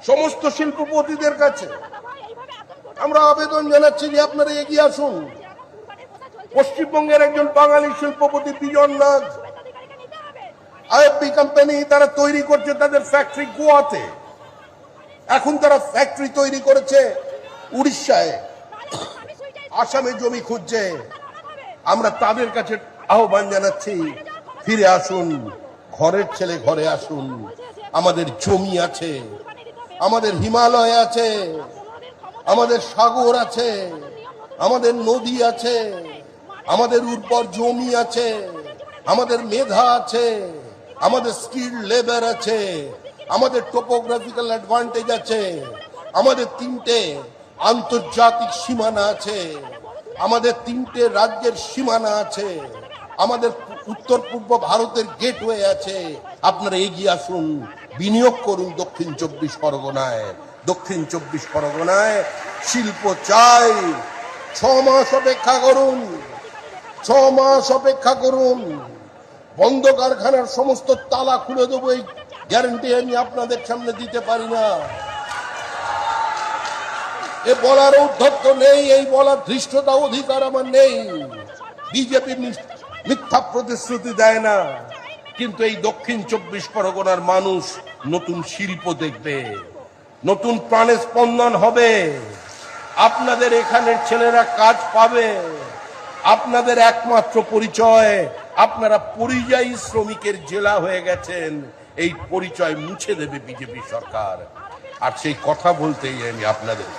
সমস্ত শিল্পপতিদের কাছে আমরা আবেদন জানাচ্ছি যে আপনারা এগিয়ে আসুন। পশ্চিমবঙ্গের একজন বাঙালি শিল্পপতি বিজন নাগ, আইএফবি কোম্পানি, তারা তৈরি করছে তাদের ফ্যাক্টরি গোয়াতে। এখন তারা ফ্যাক্টরি তৈরি করেছে উড়িষ্যায়, আসামে জমি খুঁজছে। আমরা তাদের কাছে আহ্বান জানাচ্ছি, ফিরে আসুন, ঘরের ছেলে ঘরে আসুন। আমাদের জমি আছে, আমাদের হিমালয় আছে, আমাদের সাগর আছে, আমাদের নদী আছে, আমাদের উর্বর জমি আছে, আমাদের মেধা আছে, আমাদের স্কিল লেবার আছে, আমাদের টোপোগ্রাফিক্যাল অ্যাডভান্টেজ আছে, আমাদের 3টে আন্তর্জাতিক সীমানা আছে, আমাদের 3টে রাজ্যের সীমানা আছে, আমাদের উত্তর পূর্ব ভারতের গেটওয়ে আছে। আপনারা এগিয়ে আসুন, বিনিয়োগ করুন দক্ষিণ 24 পরগনায়। দক্ষিণ 24 পরগনায় শিল্প চাই। 6 মাস অপেক্ষা করুন, 6 মাস অপেক্ষা করুন। বন্ধ কারখানার সমস্ত তালা খুলে দেবো, এই গ্যারান্টি আমি আপনাদের সামনে দিতে পারি না। এ বলার ঔদ্ধত্য নেই, এই বলার ধৃষ্টতা অধিকার আমার নেই। বিজেপি মিথ্যা প্রতিশ্রুতি দেয় না, কিন্তু এই দক্ষিণ 24 পরগনার মানুষ নতুন শিল্প দেখবে, নতুন প্রাণে স্পন্দন হবে। আপনাদের এখানের ছেলেরা কাজ পাবে। আপনাদের একমাত্র পরিচয়, আপনারা পরিযায়ী শ্রমিকের জেলা হয়ে গেছেন, এই পরিচয় মুছে দেবে বিজেপি সরকার। আর সেই কথা বলতেই আমি আপনাদের